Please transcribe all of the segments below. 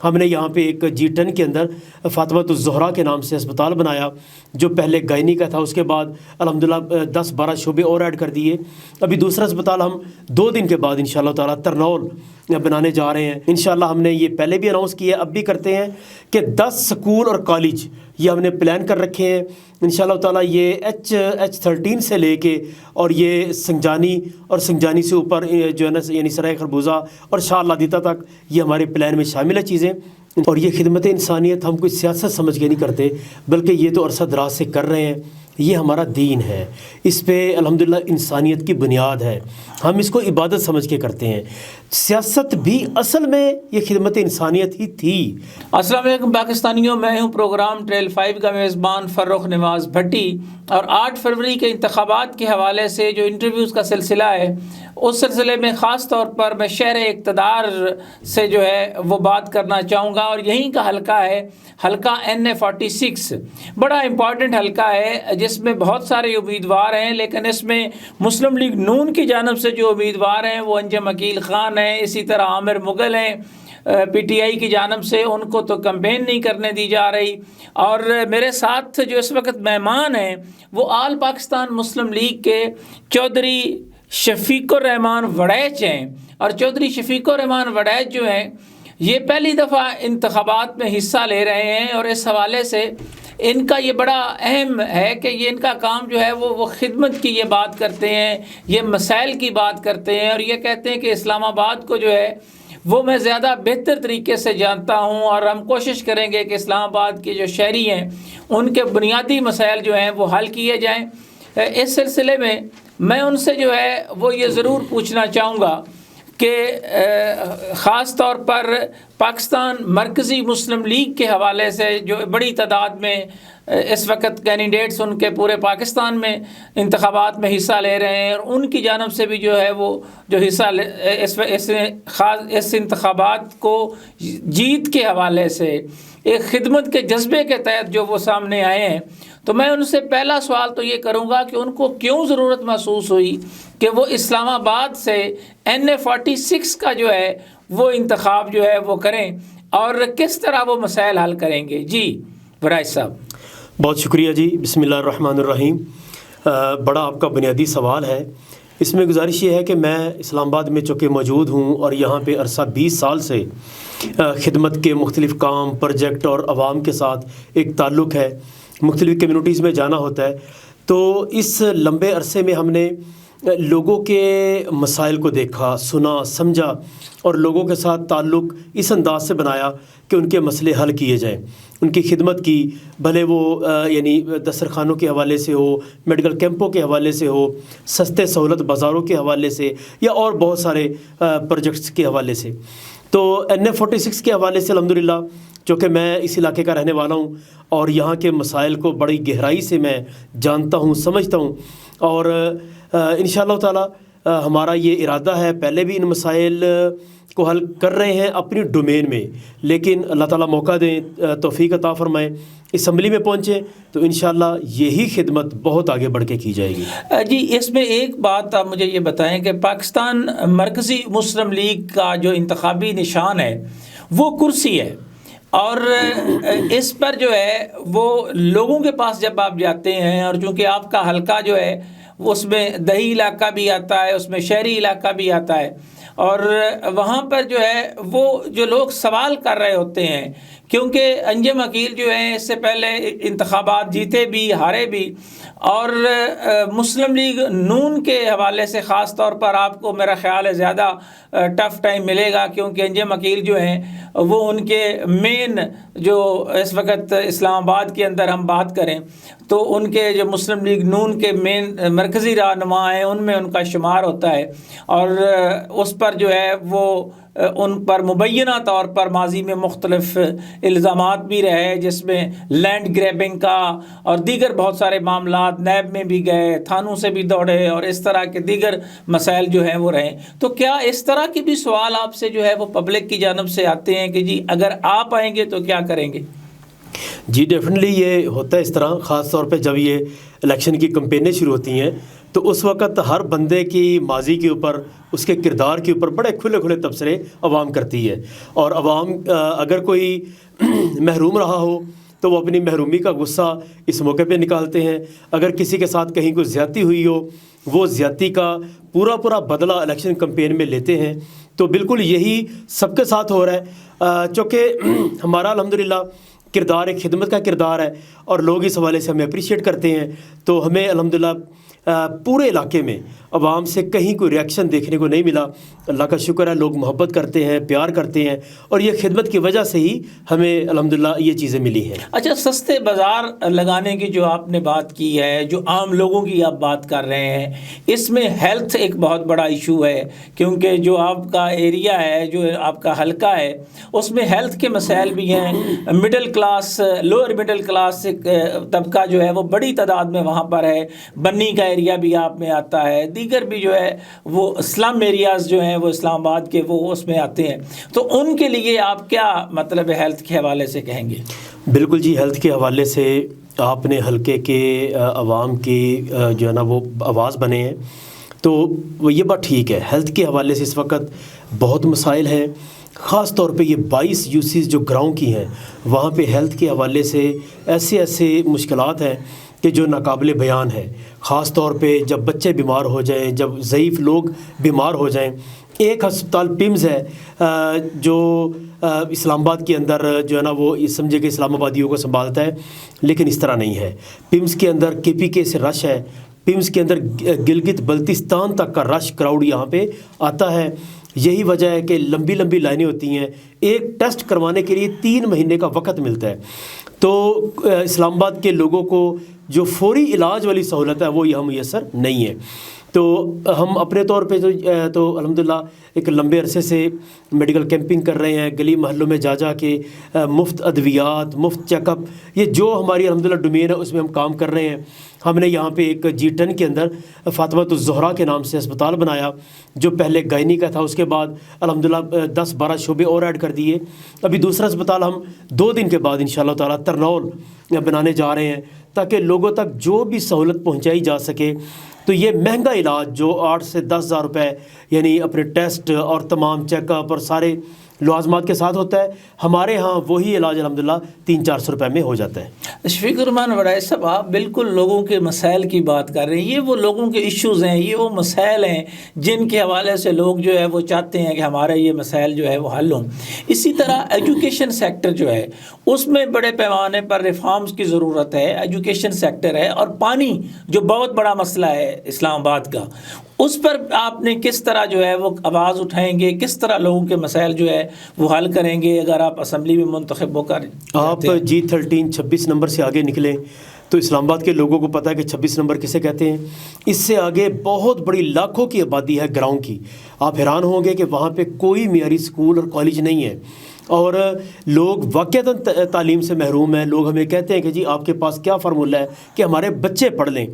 ہم نے یہاں پہ ایک G10 کے اندر فاطمۃ الزہرا کے نام سے اسپتال بنایا، جو پہلے گائنی کا تھا، اس کے بعد الحمدللہ 10-12 شعبے اور ایڈ کر دیے۔ ابھی دوسرا اسپتال ہم 2 دن کے بعد انشاءاللہ تعالیٰ ترنول بنانے جا رہے ہیں انشاءاللہ۔ ہم نے یہ پہلے بھی اناؤنس کیا، اب بھی کرتے ہیں کہ 10 سکول اور کالج یہ ہم نے پلان کر رکھے ہیں انشاءاللہ تعالیٰ۔ یہ H13 سے لے کے اور یہ سنجانی اور سنجانی سے اوپر جو ہے نا یعنی سرائے خربوزہ اور شاہ لادیتا تک یہ ہمارے پلان میں شامل ہے چیزیں۔ اور یہ خدمت انسانیت ہم کوئی سیاست سمجھ کے نہیں کرتے، بلکہ یہ تو عرصہ دراز سے کر رہے ہیں، یہ ہمارا دین ہے، اس پہ الحمدللہ انسانیت کی بنیاد ہے، ہم اس کو عبادت سمجھ کے کرتے ہیں۔ سیاست بھی اصل میں یہ خدمت انسانیت ہی تھی۔ السلام علیکم پاکستانیوں، میں ہوں پروگرام ٹریل 5 کا میزبان فرخ نواز بھٹی، اور 8 فروری کے انتخابات کے حوالے سے جو انٹرویوز کا سلسلہ ہے، اس سلسلے میں خاص طور پر میں شہر اقتدار سے جو ہے وہ بات کرنا چاہوں گا، اور یہیں کا حلقہ ہے حلقہ NA46۔ بڑا امپورٹنٹ حلقہ ہے جس میں بہت سارے امیدوار ہیں، لیکن اس میں مسلم لیگ نون کی جانب سے جو امیدوار ہیں وہ انجم عقیل خان ہیں، اسی طرح عامر مغل ہیں PTI کی جانب سے، ان کو تو کمپین نہیں کرنے دی جا رہی۔ اور میرے ساتھ جو اس وقت مہمان ہیں وہ آل پاکستان مسلم لیگ کے چودھری شفیق الرحمان وڑیچ ہیں، اور چودھری شفیق الرحمان وڑیچ جو ہیں یہ پہلی دفعہ انتخابات میں حصہ لے رہے ہیں، اور اس حوالے سے ان کا یہ بڑا اہم ہے کہ یہ ان کا کام جو ہے وہ خدمت کی یہ بات کرتے ہیں، یہ مسائل کی بات کرتے ہیں، اور یہ کہتے ہیں کہ اسلام آباد کو جو ہے وہ میں زیادہ بہتر طریقے سے جانتا ہوں، اور ہم کوشش کریں گے کہ اسلام آباد کے جو شہری ہیں ان کے بنیادی مسائل جو ہیں وہ حل کیے جائیں۔ اس سلسلے میں ان سے جو ہے وہ یہ ضرور پوچھنا چاہوں گا کہ خاص طور پر پاکستان مرکزی مسلم لیگ کے حوالے سے جو بڑی تعداد میں اس وقت کینڈیڈیٹس ان کے پورے پاکستان میں انتخابات میں حصہ لے رہے ہیں، اور ان کی جانب سے بھی جو ہے وہ جو حصہ اس انتخابات کو جیت کے حوالے سے ایک خدمت کے جذبے کے تحت جو وہ سامنے آئے ہیں، تو میں ان سے پہلا سوال تو یہ کروں گا کہ ان کو کیوں ضرورت محسوس ہوئی کہ وہ اسلام آباد سے NA46 کا جو ہے وہ انتخاب جو ہے وہ کریں، اور کس طرح وہ مسائل حل کریں گے؟ جی وڑیچ صاحب۔ بہت شکریہ جی، بسم اللہ الرحمن الرحیم۔ بڑا آپ کا بنیادی سوال ہے۔ اس میں گزارش یہ ہے کہ میں اسلام آباد میں چونکہ موجود ہوں اور یہاں پہ عرصہ 20 سال سے خدمت کے مختلف کام، پروجیکٹ اور عوام کے ساتھ ایک تعلق ہے، مختلف کمیونٹیز میں جانا ہوتا ہے، تو اس لمبے عرصے میں ہم نے لوگوں کے مسائل کو دیکھا، سنا، سمجھا، اور لوگوں کے ساتھ تعلق اس انداز سے بنایا کہ ان کے مسئلے حل کیے جائیں، ان کی خدمت کی، بھلے وہ یعنی دسترخوانوں کے حوالے سے ہو، میڈیکل کیمپوں کے حوالے سے ہو، سستے سہولت بازاروں کے حوالے سے، یا اور بہت سارے پروجیکٹس کے حوالے سے۔ تو NA46 کے حوالے سے الحمدللہ چونکہ میں اس علاقے کا رہنے والا ہوں اور یہاں کے مسائل کو بڑی گہرائی سے میں جانتا ہوں، سمجھتا ہوں، اور انشاءاللہ تعالی ہمارا یہ ارادہ ہے، پہلے بھی ان مسائل کو حل کر رہے ہیں اپنی ڈومین میں، لیکن اللہ تعالیٰ موقع دیں، توفیق عطا فرمائیں، اسمبلی میں پہنچیں تو انشاءاللہ یہی خدمت بہت آگے بڑھ کے کی جائے گی۔ جی اس میں ایک بات آپ مجھے یہ بتائیں کہ پاکستان مرکزی مسلم لیگ کا جو انتخابی نشان ہے وہ کرسی ہے، اور اس پر جو ہے وہ لوگوں کے پاس جب آپ جاتے ہیں، اور چونکہ آپ کا حلقہ جو ہے اس میں دیہی علاقہ بھی آتا ہے، اس میں شہری علاقہ بھی آتا ہے، اور وہاں پر جو ہے وہ جو لوگ سوال کر رہے ہوتے ہیں، کیونکہ انجم عقیل جو ہیں اس سے پہلے انتخابات جیتے بھی ہارے بھی، اور مسلم لیگ نون کے حوالے سے خاص طور پر آپ کو میرا خیال ہے زیادہ ٹف ٹائم ملے گا، کیونکہ انجم عقیل جو ہیں وہ ان کے مین جو اس وقت اسلام آباد کے اندر ہم بات کریں تو ان کے جو مسلم لیگ نون کے مین مرکزی رہنما ہیں ان میں ان کا شمار ہوتا ہے، اور اس پر جو ہے وہ ان پر مبینہ طور پر ماضی میں مختلف الزامات بھی رہے، جس میں لینڈ گریبنگ کا اور دیگر بہت سارے معاملات، نیب میں بھی گئے، تھانوں سے بھی دوڑے، اور اس طرح کے دیگر مسائل جو ہیں وہ رہے۔ تو کیا اس طرح کے بھی سوال آپ سے جو ہے وہ پبلک کی جانب سے آتے ہیں کہ جی اگر آپ آئیں گے تو کیا کریں گے؟ جی ڈیفینیٹلی یہ ہوتا ہے اس طرح، خاص طور پہ جب یہ الیکشن کی کمپینیں شروع ہوتی ہیں تو اس وقت ہر بندے کی ماضی کے اوپر، اس کے کردار کے اوپر بڑے کھلے کھلے تبصرے عوام کرتی ہے، اور عوام اگر کوئی محروم رہا ہو تو وہ اپنی محرومی کا غصہ اس موقع پہ نکالتے ہیں، اگر کسی کے ساتھ کہیں کوئی زیادتی ہوئی ہو وہ زیادتی کا پورا بدلہ الیکشن کمپین میں لیتے ہیں۔ تو بالکل یہی سب کے ساتھ ہو رہا ہے، چونکہ ہمارا الحمدللہ کردار ایک خدمت کا کردار ہے، اور لوگ اس حوالے سے ہمیں اپریشیٹ کرتے ہیں، تو ہمیں الحمدللہ پورے علاقے میں عوام سے کہیں کوئی ریاکشن دیکھنے کو نہیں ملا۔ اللہ کا شکر ہے، لوگ محبت کرتے ہیں، پیار کرتے ہیں، اور یہ خدمت کی وجہ سے ہی ہمیں الحمدللہ یہ چیزیں ملی ہیں۔ اچھا، سستے بازار لگانے کی جو آپ نے بات کی ہے، جو عام لوگوں کی آپ بات کر رہے ہیں، اس میں ہیلتھ ایک بہت بڑا ایشو ہے، کیونکہ جو آپ کا ایریا ہے، جو آپ کا حلقہ ہے، اس میں ہیلتھ کے مسائل بھی ہیں۔ Middle class, lower middle class طبقہ جو ہے وہ بڑی تعداد میں وہاں پر ہے، بنی کا ایریا بھی آپ میں آتا ہے، دیگر بھی جو ہے وہ اسلام ایریاز جو ہیں وہ اسلام آباد کے وہ اس میں آتے ہیں، تو ان کے لیے آپ کیا مطلب ہیلتھ کے حوالے سے کہیں گے؟ بالکل جی، ہیلتھ کے حوالے سے آپ نے حلقے کے عوام کی جو ہے نا وہ آواز بنے ہیں، تو وہ یہ بات ٹھیک ہے، ہیلتھ کے حوالے سے اس وقت بہت مسائل ہیں، خاص طور پہ یہ 22 یوسیز جو گراؤں کی ہیں وہاں پہ ہیلتھ کے حوالے سے ایسے مشکلات ہیں کہ جو ناقابل بیان ہے، خاص طور پہ جب بچے بیمار ہو جائیں، جب ضعیف لوگ بیمار ہو جائیں۔ ایک ہسپتال پیمز ہے جو اسلام آباد کے اندر جو ہے نا وہ سمجھے کہ اسلام آبادیوں کو سنبھالتا ہے، لیکن اس طرح نہیں ہے۔ پیمز کے اندر KPK سے رش ہے، پیمز کے اندر گلگت بلتستان تک کا رش کراؤڈ یہاں پہ آتا ہے۔ یہی وجہ ہے کہ لمبی لائنیں ہوتی ہیں، ایک ٹیسٹ کروانے کے لیے 3 مہینے کا وقت ملتا ہے۔ تو اسلام آباد کے لوگوں کو جو فوری علاج والی سہولت ہے وہ یہاں میسر نہیں ہے۔ تو ہم اپنے طور پہ تو الحمدللہ ایک لمبے عرصے سے میڈیکل کیمپنگ کر رہے ہیں، گلی محلوں میں جا کے مفت ادویات، مفت چیک اپ، یہ جو ہماری الحمدللہ ڈومین ہے اس میں ہم کام کر رہے ہیں۔ ہم نے یہاں پہ ایک G10 کے اندر فاطمۃ الزہرا کے نام سے اسپتال بنایا، جو پہلے گائنی کا تھا، اس کے بعد الحمدللہ 10-12 شعبے اور ایڈ کر دیے۔ ابھی دوسرا اسپتال ہم 2 دن کے بعد انشاءاللہ تعالیٰ ترنول بنانے جا رہے ہیں، تاکہ لوگوں تک جو بھی سہولت پہنچائی جا سکے۔ تو یہ مہنگا علاج جو 8 سے 10 ہزار روپے یعنی اپنے ٹیسٹ اور تمام چیک اپ اور سارے لوازمات کے ساتھ ہوتا ہے، ہمارے ہاں وہی علاج الحمدللہ 300-400 روپے میں ہو جاتا ہے۔ شفیق الرحمان وڑائی صاحب، آپ بالکل لوگوں کے مسائل کی بات کر رہے ہیں، یہ وہ لوگوں کے ایشوز ہیں، یہ وہ مسائل ہیں جن کے حوالے سے لوگ جو ہے وہ چاہتے ہیں کہ ہمارے یہ مسائل جو ہے وہ حل ہوں۔ اسی طرح ایجوکیشن سیکٹر جو ہے اس میں بڑے پیمانے پر ریفارمز کی ضرورت ہے، ایجوکیشن سیکٹر ہے، اور پانی جو بہت بڑا مسئلہ ہے اسلام آباد کا، اس پر آپ نے کس طرح جو ہے وہ آواز اٹھائیں گے، کس طرح لوگوں کے مسائل جو ہے وہ حل کریں گے اگر آپ اسمبلی میں منتخب ہو کر آپ G13 26 نمبر سے آگے نکلیں تو اسلام آباد کے لوگوں کو پتہ ہے کہ 26 نمبر کسے کہتے ہیں۔ اس سے آگے بہت بڑی لاکھوں کی آبادی ہے گراؤں کی، آپ حیران ہوں گے کہ وہاں پہ کوئی معیاری اسکول اور کالج نہیں ہے، اور لوگ واقعتاً تعلیم سے محروم ہیں۔ لوگ ہمیں کہتے ہیں کہ جی آپ کے پاس کیا فارمولہ ہے کہ ہمارے بچے پڑھ لیں؟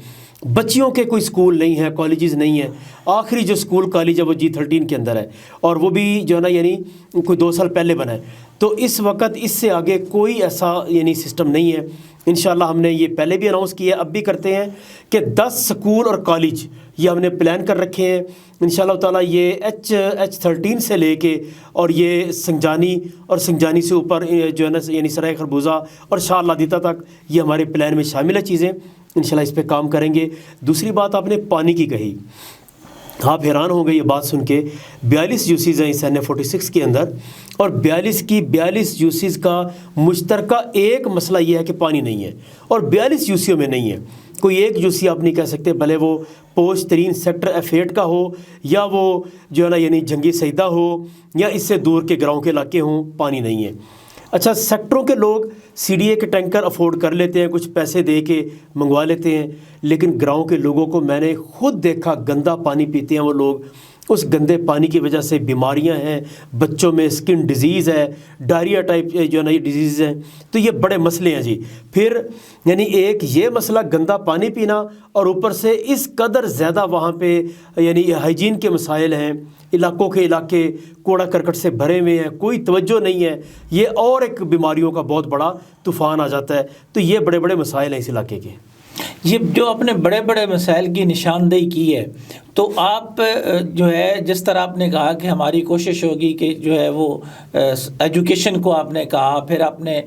بچیوں کے کوئی اسکول نہیں ہے، کالجز نہیں ہیں، آخری جو اسکول کالج ہے وہ G13 کے اندر ہے، اور وہ بھی جو ہے نا یعنی کوئی 2 سال پہلے بنا ہے۔ تو اس وقت اس سے آگے کوئی ایسا یعنی سسٹم نہیں ہے۔ انشاءاللہ ہم نے یہ پہلے بھی اناؤنس کیا ہے، اب بھی کرتے ہیں کہ 10 سکول اور کالج یہ ہم نے پلان کر رکھے ہیں انشاءاللہ تعالیٰ۔ یہ H13 سے لے کے اور یہ سنجانی اور سنجانی سے اوپر جو ہے نا یعنی سرائے خربوزہ اور شاہ اللہ تک یہ ہمارے پلان میں شامل ہے چیزیں، انشاءاللہ اس پہ کام کریں گے۔ دوسری بات آپ نے پانی کی کہی، آپ حیران ہوں گے یہ بات سن کے، 42 یوسیز ہیں اس NA46 کے اندر، اور 42 کی 42 یوسیز کا مشترکہ ایک مسئلہ یہ ہے کہ پانی نہیں ہے، اور 42 یوسیوں میں نہیں ہے۔ کوئی ایک یوسی آپ نہیں کہہ سکتے، بھلے وہ پوش ترین سیکٹر F8 کا ہو یا وہ جو ہے نا یعنی جنگی سیدہ ہو یا اس سے دور کے گراؤں کے علاقے ہوں، پانی نہیں ہے۔ اچھا، سیکٹروں کے لوگ CDA کے ٹینکر افورڈ کر لیتے ہیں، کچھ پیسے دے کے منگوا لیتے ہیں، لیکن گراؤں کے لوگوں کو میں نے خود دیکھا گندا پانی پیتے ہیں وہ لوگ۔ اس گندے پانی کی وجہ سے بیماریاں ہیں، بچوں میں سکن ڈیزیز ہے، ڈائریا ٹائپ جو ہے نا یہ ڈیزیز ہیں، تو یہ بڑے مسئلے ہیں جی۔ پھر یعنی ایک یہ مسئلہ گندا پانی پینا، اور اوپر سے اس قدر زیادہ وہاں پہ یعنی ہائیجین کے مسائل ہیں، علاقوں کے علاقے کوڑا کرکٹ سے بھرے ہوئے ہیں، کوئی توجہ نہیں ہے، یہ اور ایک بیماریوں کا بہت بڑا طوفان آ جاتا ہے۔ تو یہ بڑے بڑے مسائل ہیں اس علاقے کے۔ یہ جو اپنے بڑے بڑے مسائل کی نشاندہی کی ہے، تو آپ جو ہے جس طرح آپ نے کہا کہ ہماری کوشش ہوگی کہ جو ہے وہ ایجوکیشن کو آپ نے کہا، پھر آپ نے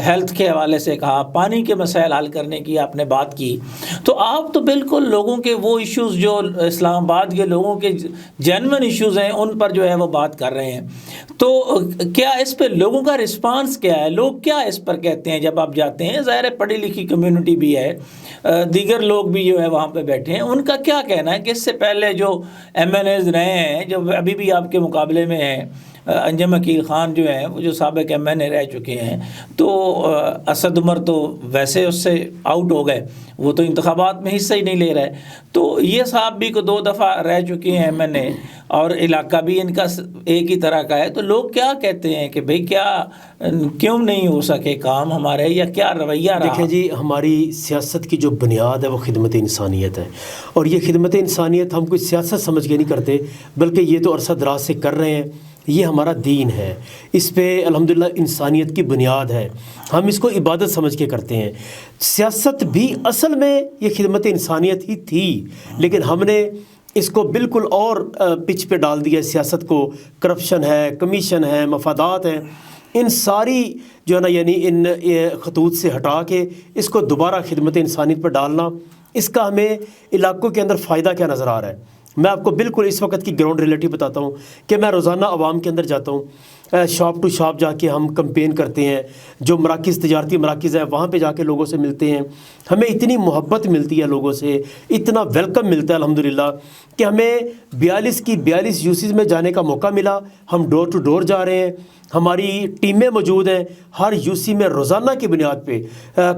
ہیلتھ کے حوالے سے کہا، پانی کے مسائل حل کرنے کی آپ نے بات کی، تو آپ تو بالکل لوگوں کے وہ ایشوز جو اسلام آباد کے لوگوں کے جینون ایشوز ہیں ان پر جو ہے وہ بات کر رہے ہیں. تو کیا اس پہ لوگوں کا رسپانس کیا ہے؟ لوگ کیا اس پر کہتے ہیں جب آپ جاتے ہیں؟ ظاہر ہے پڑھی لکھی کمیونٹی بھی ہے، دیگر لوگ بھی جو ہے وہاں پہ بیٹھے ہیں، ان کا کیا کہنا ہے کہ اس سے پہلے جو ایم این ایز رہے ہیں، جو ابھی بھی آپ کے مقابلے میں ہیں، انجم عقیل خان جو ہیں وہ جو سابق ایم این اے رہ چکے ہیں، تو اسد عمر تو ویسے اس سے آؤٹ ہو گئے، وہ تو انتخابات میں حصہ ہی نہیں لے رہے، تو یہ صاحب بھی کو 2 دفعہ رہ چکے ہیں ایم این اے، اور علاقہ بھی ان کا ایک ہی طرح کا ہے. تو لوگ کیا کہتے ہیں کہ بھئی کیا کیوں نہیں ہو سکے کام ہمارے، یا کیا رویہ رہا؟ دیکھیں جی، ہماری سیاست کی جو بنیاد ہے وہ خدمت انسانیت ہے، اور یہ خدمت انسانیت ہم کوئی سیاست سمجھ کے نہیں کرتے، بلکہ یہ تو عرصہ دراز سے کر رہے ہیں. یہ ہمارا دین ہے، اس پہ الحمدللہ انسانیت کی بنیاد ہے، ہم اس کو عبادت سمجھ کے کرتے ہیں. سیاست بھی اصل میں یہ خدمت انسانیت ہی تھی، لیکن ہم نے اس کو بالکل اور پچ پہ ڈال دیا. سیاست کو کرپشن ہے، کمیشن ہے، مفادات ہیں، ان ساری جو ہے نا یعنی ان خطوط سے ہٹا کے اس کو دوبارہ خدمت انسانیت پر ڈالنا، اس کا ہمیں علاقوں کے اندر فائدہ کیا نظر آ رہا ہے؟ میں آپ کو بالکل اس وقت کی گراؤنڈ ریئلٹی بتاتا ہوں کہ میں روزانہ عوام کے اندر جاتا ہوں، شاپ ٹو شاپ جا کے ہم کمپین کرتے ہیں، جو مراکز تجارتی مراکز ہیں وہاں پہ جا کے لوگوں سے ملتے ہیں. ہمیں اتنی محبت ملتی ہے لوگوں سے، اتنا ویلکم ملتا ہے الحمدللہ کہ ہمیں 42 یوسیز میں جانے کا موقع ملا. ہم ڈور ٹو ڈور جا رہے ہیں، ہماری ٹیمیں موجود ہیں، ہر یوسی میں روزانہ کی بنیاد پہ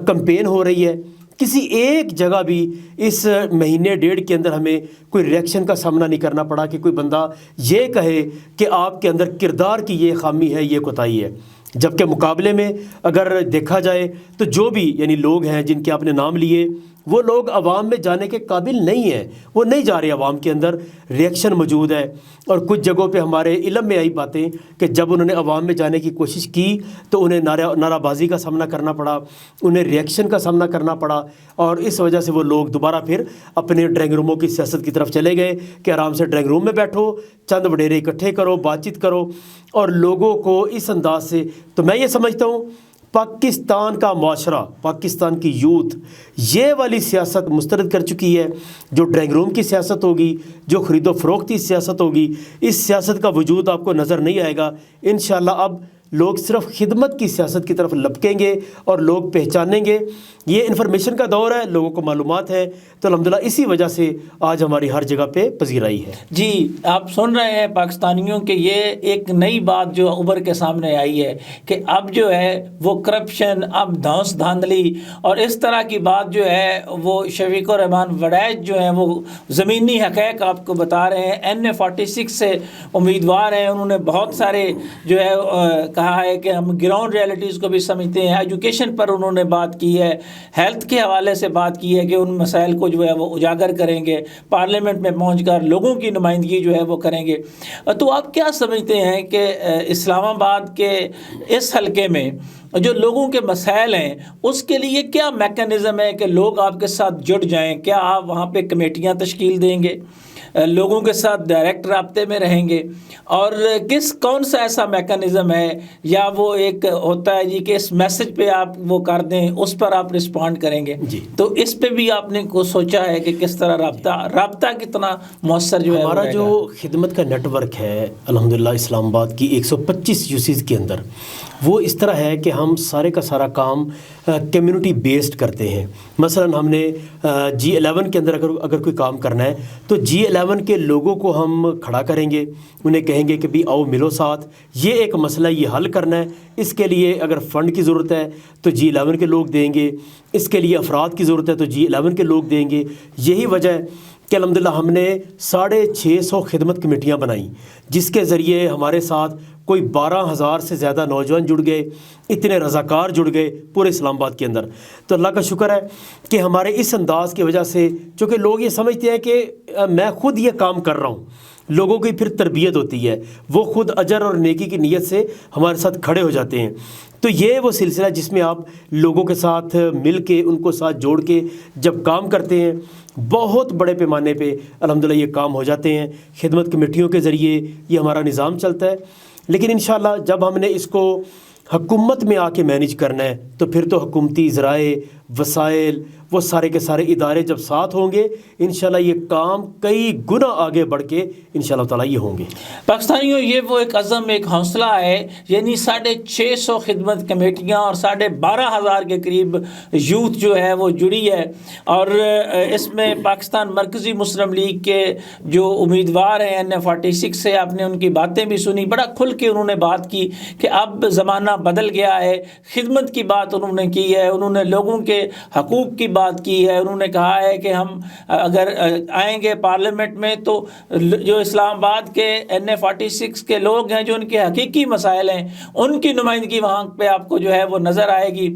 کمپین ہو رہی ہے. کسی ایک جگہ بھی اس مہینے 1.5 کے اندر ہمیں کوئی ریئیکشن کا سامنا نہیں کرنا پڑا کہ کوئی بندہ یہ کہے کہ آپ کے اندر کردار کی یہ خامی ہے، یہ کوتاہی ہے. جبکہ مقابلے میں اگر دیکھا جائے تو جو بھی یعنی لوگ ہیں جن کے آپ نے نام لیے، وہ لوگ عوام میں جانے کے قابل نہیں ہیں، وہ نہیں جا رہے. عوام کے اندر ریئیکشن موجود ہے، اور کچھ جگہوں پہ ہمارے علم میں آئی باتیں کہ جب انہوں نے عوام میں جانے کی کوشش کی تو انہیں نعرہ بازی کا سامنا کرنا پڑا، انہیں ریئیکشن کا سامنا کرنا پڑا، اور اس وجہ سے وہ لوگ دوبارہ پھر اپنے ڈرائنگ روموں کی سیاست کی طرف چلے گئے کہ آرام سے ڈرائنگ روم میں بیٹھو، چند وڈیرے اکٹھے کرو، بات چیت کرو، اور لوگوں کو اس انداز سے. تو میں یہ سمجھتا ہوں پاکستان کا معاشرہ، پاکستان کی یوتھ یہ والی سیاست مسترد کر چکی ہے. جو ڈرائنگ روم کی سیاست ہوگی، جو خرید و فروخت کی سیاست ہوگی، اس سیاست کا وجود آپ کو نظر نہیں آئے گا. انشاءاللہ اب لوگ صرف خدمت کی سیاست کی طرف لپکیں گے اور لوگ پہچانیں گے. یہ انفارمیشن کا دور ہے، لوگوں کو معلومات ہے، تو الحمدللہ اسی وجہ سے آج ہماری ہر جگہ پہ پذیرائی ہے. جی، آپ سن رہے ہیں پاکستانیوں کہ یہ ایک نئی بات جو ابھر کے سامنے آئی ہے کہ اب جو ہے وہ کرپشن، اب دھانس دھاندلی اور اس طرح کی بات جو ہے وہ شفیق الرحمان وڑیچ جو ہیں وہ زمینی حقائق آپ کو بتا رہے ہیں. NA-46 سے امیدوار ہیں، انہوں نے بہت سارے جو ہے کہا ہے کہ ہم گراؤنڈ ریئلٹیز کو بھی سمجھتے ہیں. ایجوکیشن پر انہوں نے بات کی ہے، ہیلتھ کے حوالے سے بات کی ہے کہ ان مسائل کو جو ہے وہ اجاگر کریں گے، پارلیمنٹ میں پہنچ کر لوگوں کی نمائندگی جو ہے وہ کریں گے. تو آپ کیا سمجھتے ہیں کہ اسلام آباد کے اس حلقے میں جو لوگوں کے مسائل ہیں اس کے لیے کیا میکانزم ہے کہ لوگ آپ کے ساتھ جڑ جائیں؟ کیا آپ وہاں پہ کمیٹیاں تشکیل دیں گے، لوگوں کے ساتھ ڈائریکٹ رابطے میں رہیں گے، اور کون سا ایسا میکانزم ہے، یا وہ ایک ہوتا ہے جی کہ اس میسج پہ آپ وہ کر دیں، اس پر آپ رسپونڈ کریں گے؟ جی، تو اس پہ بھی آپ نے کو سوچا ہے کہ کس طرح رابطہ کتنا مؤثر جو ہے؟ ہمارا جو خدمت کا نیٹ ورک ہے الحمدللہ اسلام آباد کی 125 یوسیز کے اندر، وہ اس طرح ہے کہ ہم سارے کا سارا کام کمیونٹی بیسڈ کرتے ہیں. مثلا ہم نے G11 کے اندر اگر کوئی کام کرنا ہے تو G11 کے لوگوں کو ہم کھڑا کریں گے، انہیں کہیں گے کہ بھی آؤ ملو ساتھ، یہ ایک مسئلہ یہ حل کرنا ہے. اس کے لیے اگر فنڈ کی ضرورت ہے تو G11 کے لوگ دیں گے، اس کے لیے افراد کی ضرورت ہے تو G11 کے لوگ دیں گے. یہی وجہ ہے کہ الحمدللہ ہم نے 650 خدمت کمیٹیاں بنائیں، جس کے ذریعے ہمارے ساتھ کوئی 12,000 سے زیادہ نوجوان جڑ گئے، اتنے رضاکار جڑ گئے پورے اسلام آباد کے اندر. تو اللہ کا شکر ہے کہ ہمارے اس انداز کی وجہ سے، چونکہ لوگ یہ سمجھتے ہیں کہ میں خود یہ کام کر رہا ہوں، لوگوں کی پھر تربیت ہوتی ہے، وہ خود اجر اور نیکی کی نیت سے ہمارے ساتھ کھڑے ہو جاتے ہیں۔ تو یہ وہ سلسلہ جس میں آپ لوگوں کے ساتھ مل کے، ان کو ساتھ جوڑ کے جب کام کرتے ہیں، بہت بڑے پیمانے پہ الحمدللہ یہ کام ہو جاتے ہیں۔ خدمت کمیٹیوں کے ذریعے یہ ہمارا نظام چلتا ہے، لیکن انشاءاللہ جب ہم نے اس کو حکومت میں آ کے مینیج کرنا ہے تو پھر تو حکومتی ذرائع، وسائل، وہ سارے کے سارے ادارے جب ساتھ ہوں گے، انشاءاللہ یہ کام کئی گنا آگے بڑھ کے انشاءاللہ تعالیٰ یہ ہوں گے۔ پاکستانیوں، یہ وہ ایک عزم، ایک حوصلہ ہے، یعنی 650 خدمت کمیٹیاں اور 12,500 کے قریب یوتھ جو ہے وہ جڑی ہے، اور اس میں پاکستان مرکزی مسلم لیگ کے جو امیدوار ہیں NF46 سے، آپ نے ان کی باتیں بھی سنی، بڑا کھل کے انہوں نے بات کی کہ اب زمانہ بدل گیا ہے، خدمت کی بات انہوں نے کی ہے، انہوں نے لوگوں کے حقوق کی بات کی ہے، انہوں نے کہا ہے کہ ہم اگر آئیں گے پارلیمنٹ میں تو جو اسلام آباد کے NF46 کے لوگ ہیں، جو ان کے حقیقی مسائل ہیں، ان کی نمائندگی وہاں پہ آپ کو جو ہے وہ نظر آئے گی۔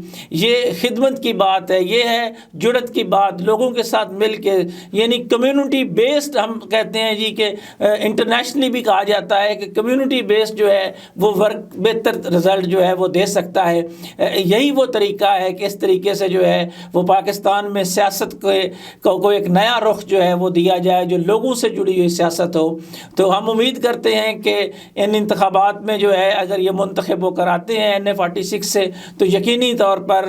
یہ خدمت کی بات ہے، یہ ہے جڑت کی بات، لوگوں کے ساتھ مل کے، یعنی کمیونٹی بیسڈ ہم کہتے ہیں جی، کہ انٹرنیشنلی بھی کہا جاتا ہے کہ کمیونٹی بیسڈ جو ہے وہ ورک بہتر رزلٹ جو ہے وہ دے سکتا ہے۔ یہی وہ طریقہ ہے کہ اس طریقے سے جو ہے وہ پاکستان میں سیاست کو ایک نیا رخ جو ہے وہ دیا جائے، جو لوگوں سے جڑی ہوئی سیاست ہو۔ تو ہم امید کرتے ہیں کہ ان انتخابات میں جو ہے اگر یہ منتخب ہو کر آتے ہیں NF46 سے، تو یقینی طور پر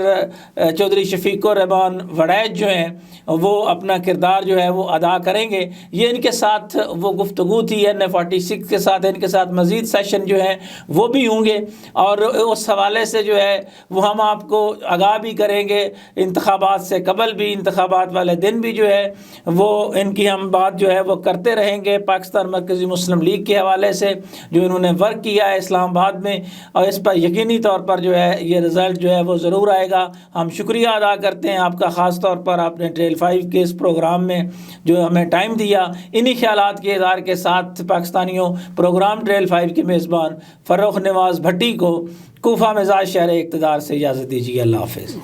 چودھری شفیق الرحمان وڑیچ جو ہیں وہ اپنا کردار جو ہے وہ ادا کریں گے۔ یہ ان کے ساتھ وہ گفتگو تھی NF46 کے ساتھ، ان کے ساتھ مزید سیشن جو ہیں وہ بھی ہوں گے، اور اس حوالے سے جو ہے وہ ہم آپ کو آگاہ بھی کریں گے، انتخابات سے قبل بھی، انتخابات والے دن بھی جو ہے وہ ان کی ہم بات جو ہے وہ کرتے رہیں گے پاکستان مرکزی مسلم لیگ کے حوالے سے، جو انہوں نے ورک کیا ہے اسلام آباد میں، اور اس پر یقینی طور پر جو ہے یہ رزلٹ جو ہے وہ ضرور آئے گا۔ ہم شکریہ ادا کرتے ہیں آپ کا، خاص طور پر آپ نے ٹریل 5 کے اس پروگرام میں جو ہمیں ٹائم دیا۔ انہی خیالات کے اظہار کے ساتھ پاکستانیوں، پروگرام ٹریل 5 کے میزبان فروخ نواز بھٹی کو کوفہ مزاج شہر اقتدار سے اجازت دیجیے۔ اللہ حافظ۔